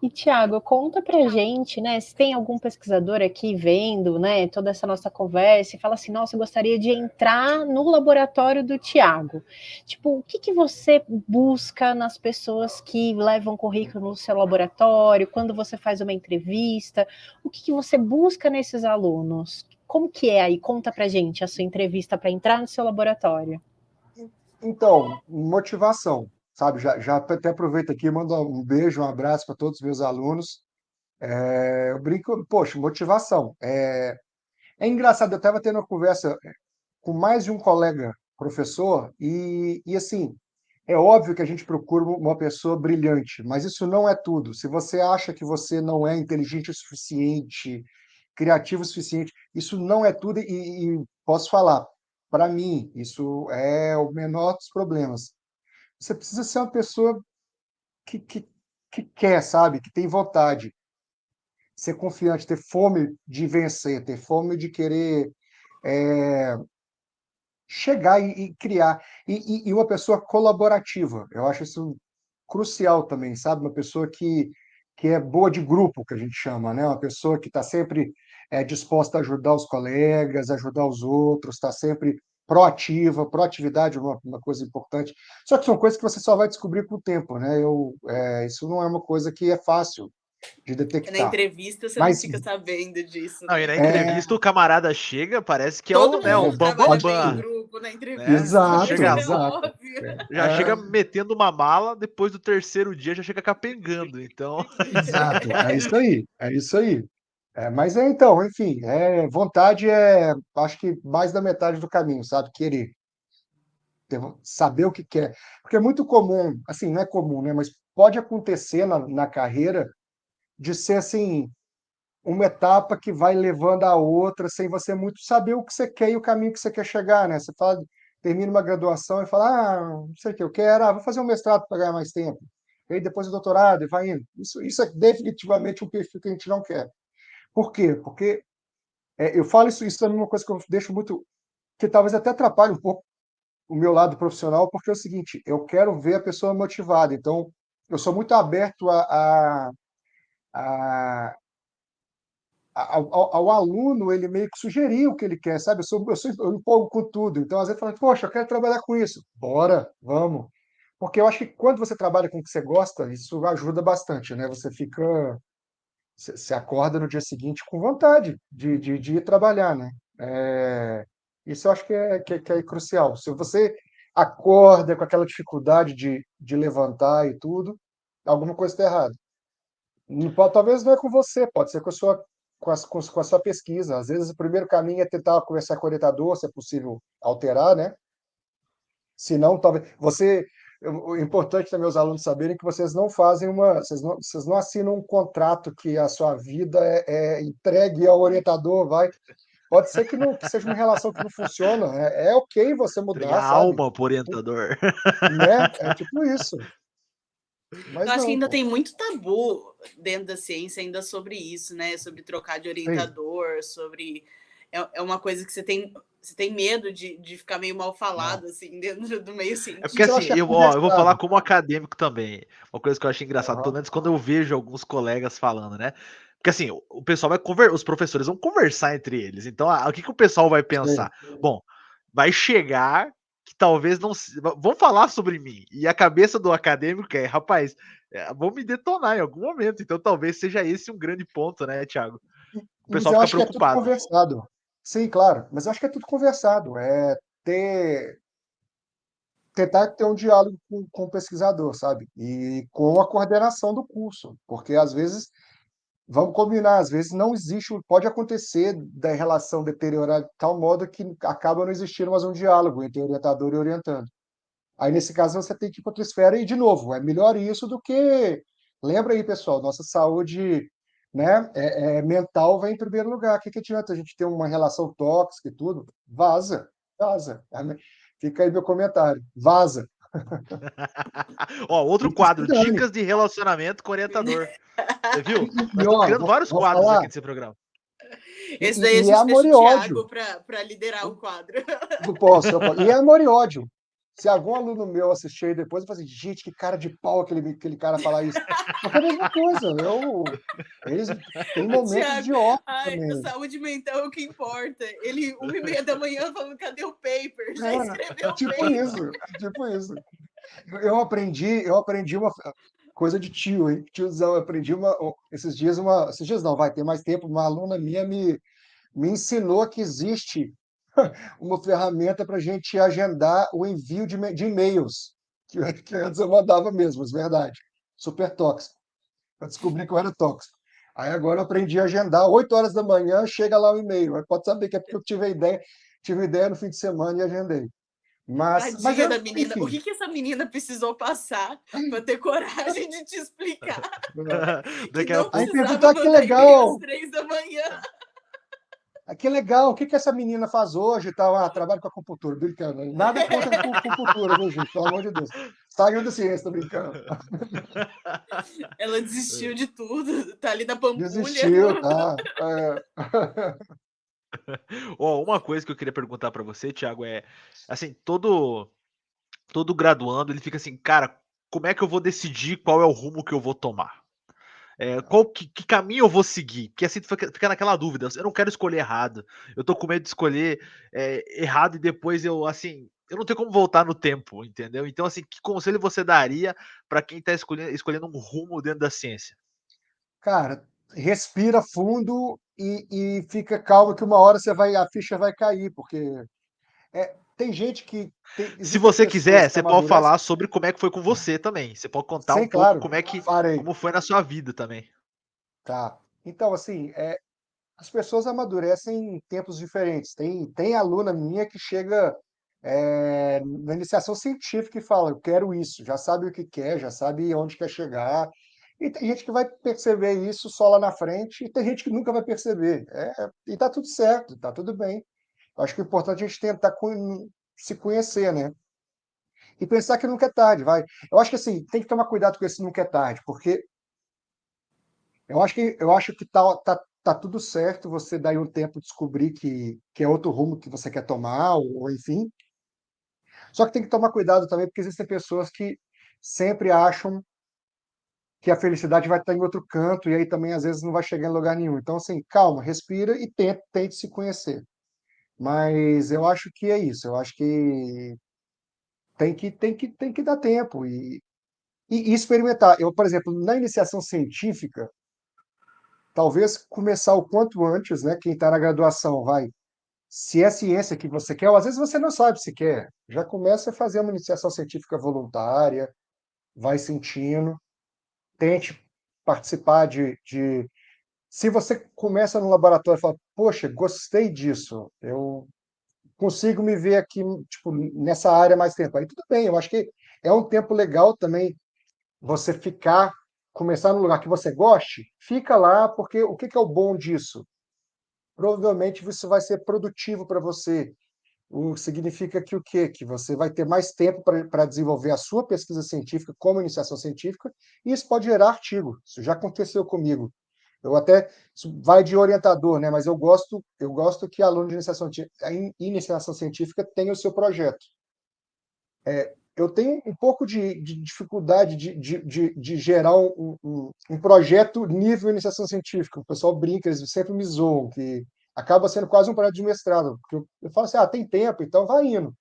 Speaker 2: E, Tiago, conta pra gente, né, se tem algum pesquisador aqui vendo, né, toda essa nossa conversa e fala assim, nossa, eu gostaria de entrar no laboratório do Tiago. Tipo, o que que você busca nas pessoas que levam currículo no seu laboratório, quando você faz uma entrevista, o que que você busca nesses alunos? Como que é aí? Conta pra gente a sua entrevista para entrar no seu laboratório.
Speaker 4: Então, motivação, sabe? Já até aproveito aqui e mando um beijo, um abraço para todos os meus alunos. Eu brinco, poxa, motivação. É engraçado, eu estava tendo uma conversa com mais de um colega professor, e assim, é óbvio que a gente procura uma pessoa brilhante, mas isso não é tudo. Se você acha que você não é inteligente o suficiente, criativo o suficiente, isso não é tudo, e posso falar, para mim, isso é o menor dos problemas. Você precisa ser uma pessoa que, que, que quer, sabe? Que tem vontade, ser confiante, ter fome de vencer, ter fome de querer chegar e criar. E uma pessoa colaborativa. Eu acho isso crucial também, sabe? Uma pessoa que é boa de grupo, que a gente chama, né? Uma pessoa que está sempre disposta a ajudar os colegas, ajudar os outros, está sempre proativa. Proatividade é uma coisa importante. Só que são coisas que você só vai descobrir com o tempo, né? Isso não é uma coisa que é fácil de
Speaker 3: Na
Speaker 4: detectar.
Speaker 3: entrevista você não
Speaker 4: Mas
Speaker 3: fica sabendo disso,
Speaker 1: Não, e
Speaker 3: né?
Speaker 1: na
Speaker 4: é,
Speaker 1: entrevista o camarada chega, parece que é
Speaker 3: Todo
Speaker 1: o, né, o
Speaker 3: mundo
Speaker 1: bam, bam,
Speaker 3: trabalha bem em
Speaker 1: bam,
Speaker 3: grupo na
Speaker 1: né?
Speaker 3: entrevista,
Speaker 4: exato,
Speaker 1: Chega
Speaker 3: isso é
Speaker 1: lá,
Speaker 4: exato.
Speaker 3: óbvio.
Speaker 1: já chega metendo uma mala, depois do terceiro dia já chega capengando. Então,
Speaker 4: Exato, é isso aí, é isso aí. Mas então, enfim, vontade acho que mais da metade do caminho, sabe? Querer, saber o que quer. Porque é muito comum, assim, não é comum, né? Mas pode acontecer na carreira de ser, assim, uma etapa que vai levando a outra, sem você muito saber o que você quer e o caminho que você quer chegar, né? Você fala, termina uma graduação e fala, não sei o que eu quero, vou fazer um mestrado para ganhar mais tempo. E aí depois o doutorado e vai indo. Isso é definitivamente um perfil que a gente não quer. Por quê? Porque eu falo isso é uma coisa que eu deixo muito, que talvez até atrapalhe um pouco o meu lado profissional, porque é o seguinte, eu quero ver a pessoa motivada. Então, eu sou muito aberto a, ao aluno, ele meio que sugerir o que ele quer, sabe? Eu empolgo com tudo. Então, às vezes, fala, poxa, eu quero trabalhar com isso. Bora, vamos. Porque eu acho que quando você trabalha com o que você gosta, isso ajuda bastante, né? Você acorda no dia seguinte com vontade de ir trabalhar, né? Isso eu acho que é crucial. Se você acorda com aquela dificuldade de levantar e tudo, alguma coisa está errada. Talvez não é com você, pode ser com a sua pesquisa. Às vezes o primeiro caminho é tentar conversar com o orientador, se é possível alterar, né? Se não, talvez. O importante também os alunos saberem que vocês não fazem vocês não assinam um contrato que a sua vida é entregue ao orientador, vai. Pode ser que seja uma relação que não funciona. É ok você
Speaker 1: entregar
Speaker 4: mudar,
Speaker 1: a
Speaker 4: sabe?
Speaker 1: alma pro orientador.
Speaker 4: Né? É tipo isso. Mas
Speaker 3: Eu acho que
Speaker 4: não,
Speaker 3: ainda
Speaker 4: pô.
Speaker 3: tem muito tabu dentro da ciência ainda sobre isso, né? Sobre trocar de
Speaker 4: Sim.
Speaker 3: orientador, sobre... É uma coisa que você tem medo de ficar meio mal
Speaker 4: Não.
Speaker 3: falado, assim, dentro do meio
Speaker 1: É porque
Speaker 4: Mas eu
Speaker 3: científico.
Speaker 1: assim,
Speaker 4: acho que é
Speaker 1: eu vou falar
Speaker 4: conversado.
Speaker 1: como acadêmico também. Uma coisa que eu acho engraçado, pelo
Speaker 4: Aham.
Speaker 1: menos quando eu vejo alguns colegas falando, né? Porque assim, o pessoal os professores vão conversar entre eles. Então, o que, que o pessoal vai
Speaker 4: Sim.
Speaker 1: pensar? Bom, vai chegar que talvez não. Vão falar sobre mim. E a cabeça do acadêmico é, rapaz, vão me detonar em algum momento. Então, talvez seja esse um grande ponto, né, Thiago? O
Speaker 4: Mas
Speaker 1: pessoal
Speaker 4: eu
Speaker 1: fica
Speaker 4: acho que é tudo
Speaker 1: preocupado.
Speaker 4: conversado. Sim, claro. Mas eu acho que é tudo conversado. É ter, tentar ter um diálogo com o pesquisador, sabe? E com a coordenação do curso. Porque, às vezes, vamos combinar, às vezes não existe, pode acontecer da relação deteriorar de tal modo que acaba não existindo mais um diálogo entre orientador e orientando. Aí, nesse caso, você tem que ir para outra esfera e, de novo, é melhor isso do que. Lembra aí, pessoal, nossa saúde, né, mental vai em primeiro lugar. O que adianta a gente ter uma relação tóxica e tudo? Vaza, vaza. Fica aí meu comentário. Vaza.
Speaker 1: Ó, outro
Speaker 4: E que se
Speaker 1: quadro:
Speaker 4: dane.
Speaker 1: Dicas de relacionamento com orientador. Você viu? Nós estamos
Speaker 4: Ó,
Speaker 1: criando vários
Speaker 4: vou
Speaker 1: quadros aqui
Speaker 4: falar,
Speaker 1: nesse programa.
Speaker 3: Esse daí a
Speaker 4: é
Speaker 3: gente
Speaker 4: amor
Speaker 3: deixa o
Speaker 4: e ódio.
Speaker 3: Thiago para liderar o quadro.
Speaker 4: Eu posso. E é amor e ódio. Se algum aluno meu assistir aí depois, eu falo assim, gente, que cara de pau aquele cara falar isso. Porque é a mesma coisa. Eles têm
Speaker 3: O
Speaker 4: momentos
Speaker 3: Thiago,
Speaker 4: de ódio
Speaker 3: ai, a
Speaker 4: também.
Speaker 3: saúde mental é o que importa. Ele, 1h30 da manhã, falando, cadê o paper? Já
Speaker 4: É
Speaker 3: escreveu o
Speaker 4: tipo
Speaker 3: paper.
Speaker 4: isso, é tipo isso. Eu aprendi uma coisa de tio, hein? Tiozão, eu aprendi esses dias não, vai ter mais tempo, uma aluna minha me ensinou que existe uma ferramenta para a gente agendar o envio de e-mails, que antes eu mandava mesmo, é verdade. Super tóxico. Eu descobri que eu era tóxico. Aí agora eu aprendi a agendar, 8 horas da manhã, chega lá o e-mail. Aí pode saber que é porque eu tive ideia no fim de semana e agendei. Mas
Speaker 3: Tadinha
Speaker 4: eu,
Speaker 3: da menina. O
Speaker 4: enfim.
Speaker 3: que essa menina precisou passar para ter coragem de te explicar que
Speaker 1: Daqui a
Speaker 3: não
Speaker 4: Aí
Speaker 1: pouco.
Speaker 3: precisava
Speaker 4: perguntar que
Speaker 3: mandar e-mail às
Speaker 4: legal,
Speaker 3: 3 da manhã?
Speaker 4: que legal, o que que essa menina faz hoje e tal? Ah, trabalho com acupuntura, brincando. Nada contra a acupuntura, viu, gente? Pelo amor de Deus. Saiam da ciência, tô brincando.
Speaker 3: Ela desistiu de tudo, tá ali na Pampulha.
Speaker 4: Desistiu, tá?
Speaker 1: Ó, uma coisa que eu queria perguntar pra você, Thiago, é assim, todo graduando, ele fica assim, cara, como é que eu vou decidir qual é o rumo que eu vou tomar? Qual que caminho eu vou seguir? Porque assim tu fica naquela dúvida, eu não quero escolher errado. Eu tô com medo de escolher errado e depois eu não tenho como voltar no tempo, entendeu? Então, assim, que conselho você daria pra quem tá escolhendo um rumo dentro da ciência?
Speaker 4: Cara, respira fundo e fica calmo que uma hora a ficha vai cair, porque tem gente
Speaker 1: Se
Speaker 4: existem
Speaker 1: você
Speaker 4: pessoas
Speaker 1: quiser,
Speaker 4: que
Speaker 1: você pode
Speaker 4: amadurecem,
Speaker 1: falar sobre como é que foi com você também. Você pode contar um
Speaker 4: sem,
Speaker 1: pouco
Speaker 4: claro, farei,
Speaker 1: como foi na sua vida também.
Speaker 4: tá? Então, assim, as pessoas amadurecem em tempos diferentes. Tem aluna minha que chega na iniciação científica e fala, eu quero isso, já sabe o que quer, já sabe onde quer chegar. E tem gente que vai perceber isso só lá na frente, e tem gente que nunca vai perceber. E tá tudo certo, tá tudo bem. Eu acho que o importante é a gente tentar se conhecer, né? E pensar que nunca é tarde, vai. Eu acho que assim, tem que tomar cuidado com esse nunca é tarde, porque eu acho que tá tudo certo você daí um tempo descobrir que é outro rumo que você quer tomar, ou enfim. Só que tem que tomar cuidado também, porque existem pessoas que sempre acham que a felicidade vai estar em outro canto, e aí também às vezes não vai chegar em lugar nenhum. Então, assim, calma, respira e tente se conhecer. Mas eu acho que é isso, eu acho que tem que dar tempo e experimentar. Eu, por exemplo, na iniciação científica, talvez começar o quanto antes, né? Quem está na graduação vai. Se é ciência que você quer, ou às vezes você não sabe se quer, já começa a fazer uma iniciação científica voluntária, vai sentindo, tente participar se você começa no laboratório e fala, poxa, gostei disso, eu consigo me ver aqui, tipo, nessa área mais tempo. Aí tudo bem, eu acho que é um tempo legal também você começar num lugar que você goste, fica lá, porque o que que é o bom disso? Provavelmente isso vai ser produtivo para você. significa que o quê? Que você vai ter mais tempo para desenvolver a sua pesquisa científica como iniciação científica, e isso pode gerar artigo. Isso já aconteceu comigo. Isso vai de orientador, né? Mas eu gosto que aluno de iniciação científica tenha o seu projeto. Eu tenho um pouco de dificuldade de gerar um projeto nível iniciação científica. O pessoal brinca, eles sempre me zoam, que acaba sendo quase um projeto de mestrado. Porque eu falo assim, tem tempo, então vai indo.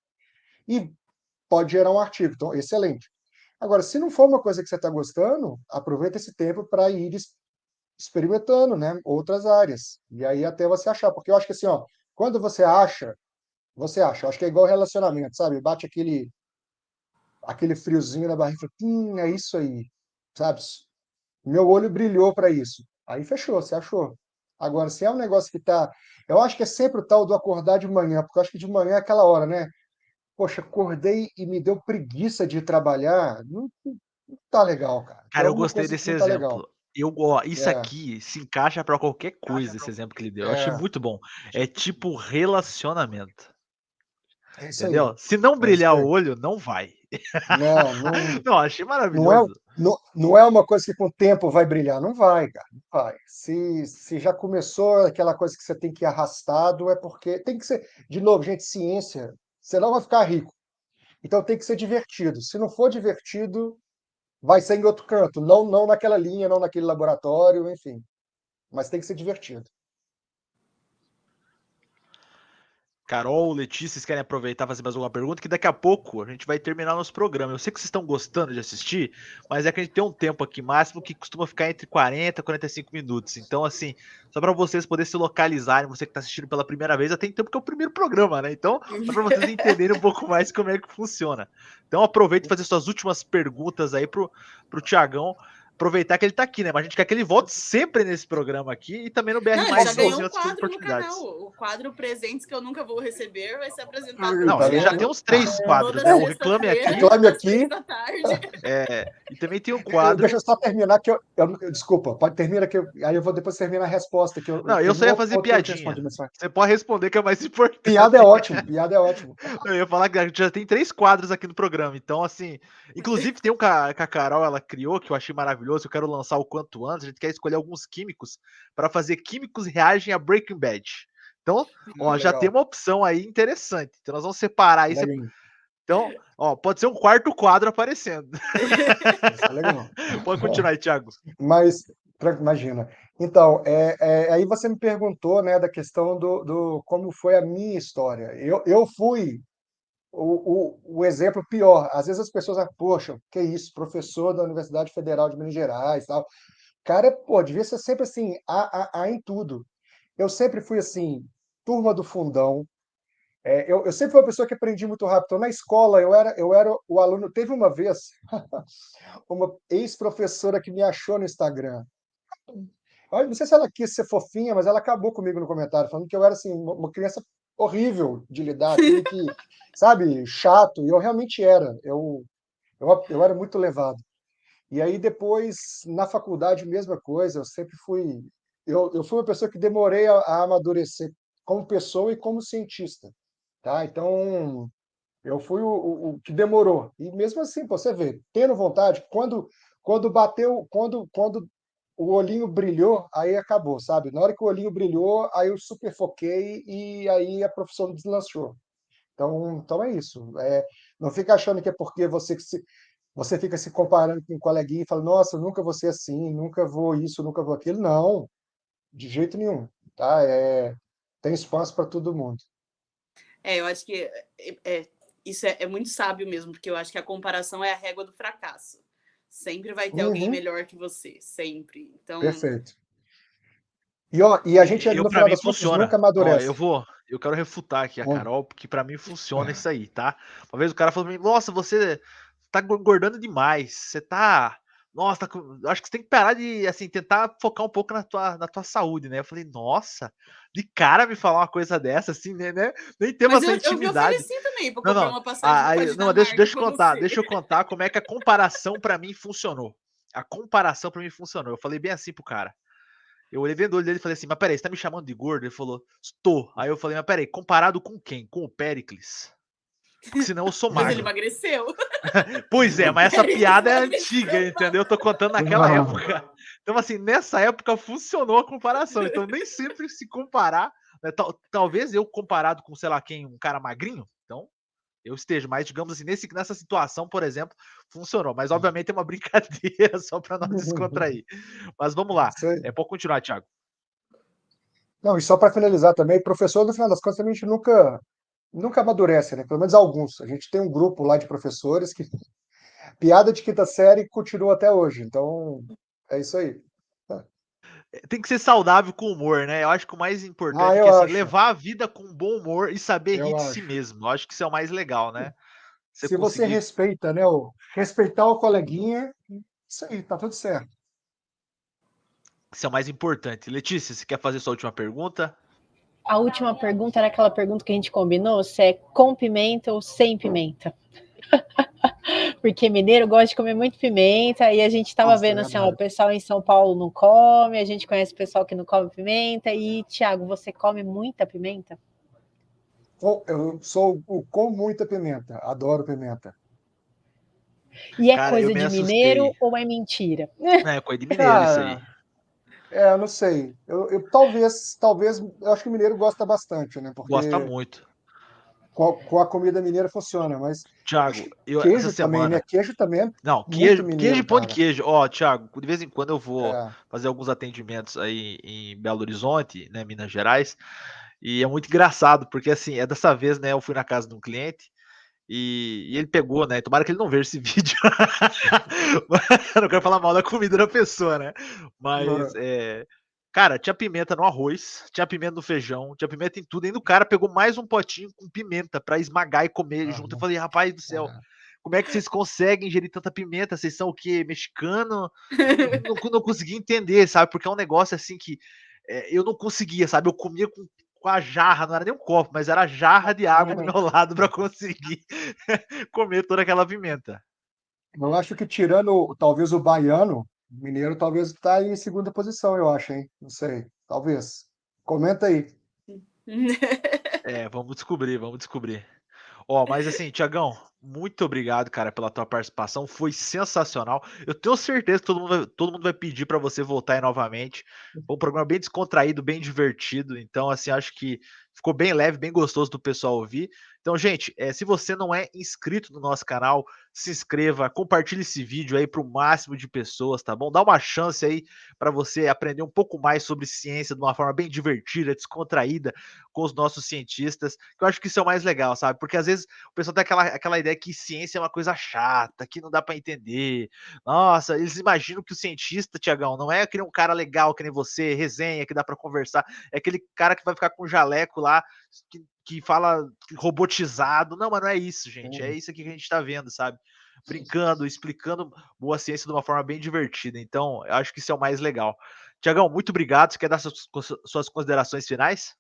Speaker 4: E pode gerar um artigo, então excelente. Agora, se não for uma coisa que você está gostando, aproveita esse tempo para ir experimentando, né, outras áreas. E aí até você achar, porque eu acho que assim, quando você acha, eu acho que é igual relacionamento, sabe? Bate aquele friozinho na barriga, é isso aí, sabe? Meu olho brilhou para isso. Aí fechou, você achou. Agora, se é um negócio que tá. Eu acho que é sempre o tal do acordar de manhã, porque eu acho que de manhã é aquela hora, né? Poxa, acordei e me deu preguiça de trabalhar. Não tá legal, cara. Tem
Speaker 1: Cara, eu
Speaker 4: alguma
Speaker 1: gostei
Speaker 4: coisa que
Speaker 1: desse
Speaker 4: não tá legal.
Speaker 1: exemplo. Isso
Speaker 4: É,
Speaker 1: aqui se encaixa pra qualquer coisa, esse exemplo que ele deu. Eu achei
Speaker 4: é,
Speaker 1: muito bom. É tipo relacionamento,
Speaker 4: é isso aí.
Speaker 1: entendeu? Se não
Speaker 4: É isso
Speaker 1: brilhar o
Speaker 4: aí.
Speaker 1: olho, não vai.
Speaker 4: Não, não,
Speaker 1: Não, achei
Speaker 4: não é,
Speaker 1: maravilhoso.
Speaker 4: não é uma coisa que com o tempo vai brilhar. Não vai, cara. Não vai. Se já começou aquela coisa que você tem que ir arrastado, é porque tem que ser. De novo, gente, ciência, você não vai ficar rico. Então tem que ser divertido. Se não for divertido, vai ser em outro canto. Não naquela linha, não naquele laboratório, enfim. Mas tem que ser divertido.
Speaker 1: Carol, Letícia, vocês querem aproveitar e fazer mais alguma pergunta? Que daqui a pouco a gente vai terminar nosso programa. Eu sei que vocês estão gostando de assistir, mas é que a gente tem um tempo aqui máximo que costuma ficar entre 40 e 45 minutos. Então, assim, só para vocês poderem se localizarem, você que está assistindo pela primeira vez, já tem tempo que é o primeiro programa, né? Então, só para vocês entenderem um pouco mais como é que funciona. Então, aproveita e fazer suas últimas perguntas aí pro Tiagão. Aproveitar que ele tá aqui, né? Mas a gente quer que ele volte sempre nesse programa aqui e também no BR
Speaker 3: Não, ele
Speaker 1: Mais
Speaker 3: já
Speaker 1: Shows
Speaker 3: ganhou
Speaker 1: em
Speaker 3: um
Speaker 1: outras
Speaker 3: quadro no
Speaker 1: oportunidades.
Speaker 3: canal. O quadro Presentes que eu nunca vou receber vai ser apresentado
Speaker 1: Não,
Speaker 4: Tá
Speaker 3: por
Speaker 1: ele já
Speaker 4: vendo?
Speaker 1: tem
Speaker 3: ele
Speaker 1: uns 3 quadros,
Speaker 3: toda
Speaker 1: né? O Reclame
Speaker 3: sexta-feira,
Speaker 1: Aqui,
Speaker 4: Reclame
Speaker 3: às três
Speaker 4: aqui.
Speaker 3: da tarde.
Speaker 1: e também tem um
Speaker 4: Deixa
Speaker 1: quadro.
Speaker 4: eu só terminar desculpa, pode terminar aí eu vou depois terminar a resposta
Speaker 1: Não, eu
Speaker 4: teve
Speaker 1: só
Speaker 4: um
Speaker 1: ia
Speaker 4: outro
Speaker 1: fazer
Speaker 4: ponto que eu não te respondi,
Speaker 1: piadinha.
Speaker 4: mas
Speaker 1: Você pode responder que é mais
Speaker 4: piada é
Speaker 1: importante.
Speaker 4: ótimo, piada é ótimo.
Speaker 1: Eu ia falar que a gente já tem 3 quadros aqui no programa. Então, assim, inclusive tem um que a Carol ela criou, que eu achei maravilhoso. Eu quero lançar o quanto antes. A gente quer escolher alguns químicos para fazer químicos reagem a Breaking Bad. Então, ó, já tem
Speaker 4: Legal,
Speaker 1: uma opção aí interessante. Então, nós vamos separar isso.
Speaker 4: legal.
Speaker 1: Então, ó, pode ser um quarto quadro aparecendo.
Speaker 4: Isso é legal.
Speaker 1: Pode continuar aí, Thiago.
Speaker 4: Mas, imagina. Então, aí você me perguntou, né, da questão do como foi a minha história. Eu fui o exemplo pior. Às vezes as pessoas, poxa, que isso, professor da Universidade Federal de Minas Gerais, tal. Cara, pô, devia ser sempre assim, A em tudo. Eu sempre fui assim, turma do fundão. Eu sempre fui uma pessoa que aprendi muito rápido. Então, na escola, eu era o aluno. Teve uma vez, uma ex-professora que me achou no Instagram. Olha, não sei se ela quis ser fofinha, mas ela acabou comigo no comentário, falando que eu era assim, uma criança horrível de lidar, aquele que, sabe, chato. E eu realmente era. Eu era muito levado. E aí depois, na faculdade, mesma coisa, eu sempre fui. Eu fui uma pessoa que demorei a amadurecer como pessoa e como cientista, tá? Então, eu fui o que demorou. E mesmo assim, pô, você vê, tendo vontade, quando bateu, quando o olhinho brilhou, aí acabou, sabe? Na hora que o olhinho brilhou, aí eu super foquei e aí a profissão deslanchou. Então é isso. Não fica achando que é porque você fica se comparando com um coleguinha e fala, nossa, nunca vou ser assim, nunca vou isso, nunca vou aquilo. Não, de jeito nenhum, tá? Tem espaço para todo mundo.
Speaker 3: Eu acho que isso é muito sábio mesmo, porque eu acho que a comparação é a régua do fracasso. Sempre vai ter alguém
Speaker 4: Uhum,
Speaker 3: melhor que você, sempre. Então,
Speaker 4: perfeito. E a gente,
Speaker 1: Eu
Speaker 4: no
Speaker 1: para
Speaker 4: final
Speaker 1: mim
Speaker 4: das contas,
Speaker 1: funciona.
Speaker 4: nunca
Speaker 1: Ó,
Speaker 4: amadurece.
Speaker 1: eu quero refutar aqui a
Speaker 4: Hum.
Speaker 1: Carol, porque para mim funciona isso aí, tá? Uma vez o cara falou pra mim: "Nossa, você tá engordando demais. Você tá, nossa, acho que você tem que parar de assim tentar focar um pouco na tua saúde, né?" Eu falei: "Nossa, de cara me falar uma coisa dessa assim, né? Nem temos
Speaker 3: mas
Speaker 1: essa
Speaker 3: eu me
Speaker 1: intimidade."
Speaker 3: ofereci também para
Speaker 1: Não,
Speaker 3: comprar
Speaker 1: não.
Speaker 3: uma passagem para
Speaker 1: Não, deixa,
Speaker 3: Dinamarca com você.
Speaker 1: deixa eu contar como é que a comparação para mim funcionou. A comparação para mim funcionou. Eu falei bem assim pro cara. Eu olhei dentro do olho dele e falei assim, mas peraí, você tá me chamando de gordo? Ele falou, estou. Aí eu falei, mas peraí, comparado com quem? Com o Péricles? Porque senão eu sou
Speaker 3: Mas ele
Speaker 1: magro.
Speaker 3: emagreceu.
Speaker 1: Pois é, mas essa
Speaker 3: Péricles
Speaker 1: piada é
Speaker 3: emagreceu.
Speaker 1: antiga, entendeu? Eu tô contando naquela época. Então, assim, nessa época funcionou a comparação. Então, nem sempre se comparar, né, talvez eu comparado com, sei lá quem, um cara magrinho, então eu esteja, mas digamos assim, nessa situação, por exemplo, funcionou. Mas obviamente é uma brincadeira só para nós descontrair. Mas vamos lá.
Speaker 4: Isso aí.
Speaker 1: Pode continuar, Thiago.
Speaker 4: Não, e só para finalizar também, professor, no final das contas, a gente nunca amadurece, né? Pelo menos alguns. A gente tem um grupo lá de professores que piada de quinta série continua até hoje. Então, é isso aí.
Speaker 1: Tem que ser saudável com humor, né? Eu acho que o mais importante é que
Speaker 4: Eu
Speaker 1: assim,
Speaker 4: acho,
Speaker 1: levar a vida com bom humor e saber rir
Speaker 4: eu
Speaker 1: de si
Speaker 4: acho.
Speaker 1: mesmo. Eu acho que isso é o mais legal, né? Você
Speaker 4: Se você
Speaker 1: conseguir.
Speaker 4: respeita, né? Respeitar o coleguinha, isso aí, tá tudo certo.
Speaker 1: Isso é o mais importante. Letícia, você quer fazer sua última pergunta?
Speaker 2: A última pergunta era aquela pergunta que a gente combinou, se é com pimenta ou sem pimenta. Porque mineiro gosta de comer muito pimenta, e a gente estava
Speaker 4: Nossa, é
Speaker 2: vendo assim, ó, o
Speaker 4: verdade.
Speaker 2: pessoal em São Paulo não come, a gente conhece o pessoal que não come pimenta, e Thiago, você come muita pimenta?
Speaker 4: Eu sou o com muita pimenta, adoro pimenta.
Speaker 2: E é
Speaker 1: Cara, eu
Speaker 2: coisa
Speaker 1: me
Speaker 2: de mineiro
Speaker 1: assustei.
Speaker 2: ou é mentira?
Speaker 1: É, coisa de mineiro isso aí.
Speaker 4: Cara, eu não sei. Talvez, eu acho que o mineiro gosta bastante, né?
Speaker 1: Gosta
Speaker 4: Porque
Speaker 1: muito.
Speaker 4: com a comida mineira funciona, mas eu acho
Speaker 1: Thiago,
Speaker 4: que
Speaker 1: essa
Speaker 4: queijo também, né?
Speaker 1: semana.
Speaker 4: Queijo também é
Speaker 1: Não,
Speaker 4: muito
Speaker 1: queijo
Speaker 4: mineiro,
Speaker 1: e pão de
Speaker 4: cara.
Speaker 1: queijo. Ó, Thiago, de vez em quando eu vou
Speaker 4: É.
Speaker 1: fazer alguns atendimentos aí em Belo Horizonte, né, Minas Gerais. E é muito engraçado, porque assim, dessa vez, né, eu fui na casa de um cliente. E ele pegou, né? Tomara que ele não veja esse vídeo. Eu não quero falar mal da comida da pessoa, né? Mas, cara, tinha pimenta no arroz, tinha pimenta no feijão, tinha pimenta em tudo. Ainda o cara pegou mais um potinho com pimenta pra esmagar e comer
Speaker 4: Ah,
Speaker 1: junto. Eu
Speaker 4: não.
Speaker 1: falei, rapaz do céu,
Speaker 4: É.
Speaker 1: como é que vocês conseguem ingerir tanta pimenta? Vocês são o quê? Mexicano? Não consegui entender, sabe? Porque é um negócio assim que eu não conseguia, sabe? Eu comia com a jarra, não era nem um copo, mas era a jarra de água do meu lado para conseguir comer toda aquela pimenta.
Speaker 4: Eu acho que tirando talvez o baiano, o mineiro talvez está em segunda posição, eu acho, hein? Não sei, talvez. Comenta aí.
Speaker 1: Vamos descobrir, vamos descobrir. Ó, mas assim, Tiagão, muito obrigado, cara, pela tua participação. Foi sensacional. Eu tenho certeza que todo mundo vai pedir para você voltar aí novamente. Foi um programa bem descontraído, bem divertido. Então, assim, acho que ficou bem leve, bem gostoso do pessoal ouvir. Então, gente, se você não é inscrito no nosso canal, se inscreva, compartilhe esse vídeo aí para o máximo de pessoas, tá bom? Dá uma chance aí para você aprender um pouco mais sobre ciência de uma forma bem divertida, descontraída com os nossos cientistas. Que eu acho que isso é o mais legal, sabe? Porque às vezes o pessoal tem aquela ideia que ciência é uma coisa chata, que não dá para entender. Nossa, eles imaginam que o cientista, Tiagão, não é aquele um cara legal que nem você, resenha, que dá para conversar, é aquele cara que vai ficar com um jaleco lá, que fala robotizado. Não, mas não é isso, gente. É isso aqui que a gente está vendo, sabe? Brincando, explicando boa ciência de uma forma bem divertida. Então, eu acho que isso é o mais legal. Tiagão, muito obrigado. Você quer dar suas considerações finais?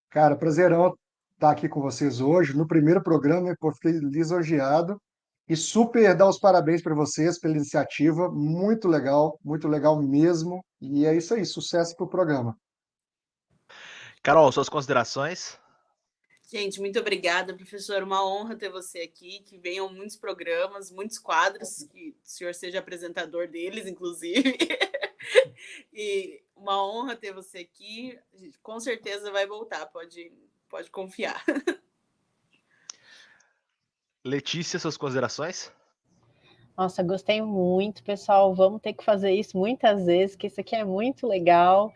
Speaker 4: Cara, prazerão estar aqui com vocês hoje. No primeiro programa, eu fiquei lisonjeado e super dar os parabéns para vocês pela iniciativa. Muito legal mesmo. E é isso aí, sucesso para o programa.
Speaker 1: Carol, suas considerações?
Speaker 3: Gente, muito obrigada, professor. Uma honra ter você aqui. Que venham muitos programas, muitos quadros, que o senhor seja apresentador deles, inclusive. E uma honra ter você aqui. Com certeza vai voltar, pode confiar.
Speaker 1: Letícia, suas considerações?
Speaker 2: Nossa, gostei muito, pessoal. Vamos ter que fazer isso muitas vezes, que isso aqui é muito legal.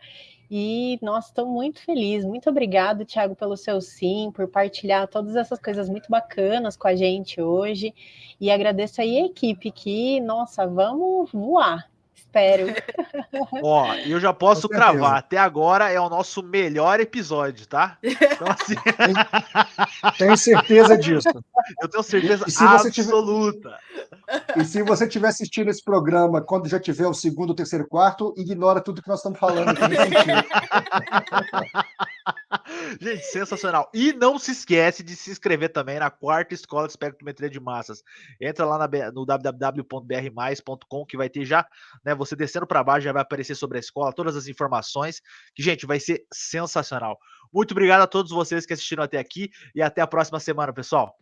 Speaker 2: E, nossa, estou muito feliz. Muito obrigado, Thiago, pelo seu sim, por partilhar todas essas coisas muito bacanas com a gente hoje. E agradeço aí a equipe que, nossa, vamos voar. Espero.
Speaker 1: Ó, eu já
Speaker 4: Com
Speaker 1: posso cravar.
Speaker 4: certeza.
Speaker 1: Até agora é o nosso melhor episódio, tá? Então, assim,
Speaker 4: Tenho certeza disso.
Speaker 1: eu tenho certeza
Speaker 4: E se você tiver,
Speaker 1: absoluta.
Speaker 4: E se você estiver assistindo esse programa quando já tiver o segundo, o terceiro, o quarto, ignora tudo que nós estamos falando aqui nesse sentido.
Speaker 1: Gente, sensacional. E não se esquece de se inscrever também na 4ª Escola de Espectrometria de Massas. Entra lá no www.brmais.com que vai ter já, né, você descendo para baixo já vai aparecer sobre a escola, todas as informações, que, gente, vai ser sensacional. Muito obrigado a todos vocês que assistiram até aqui e até a próxima semana, pessoal.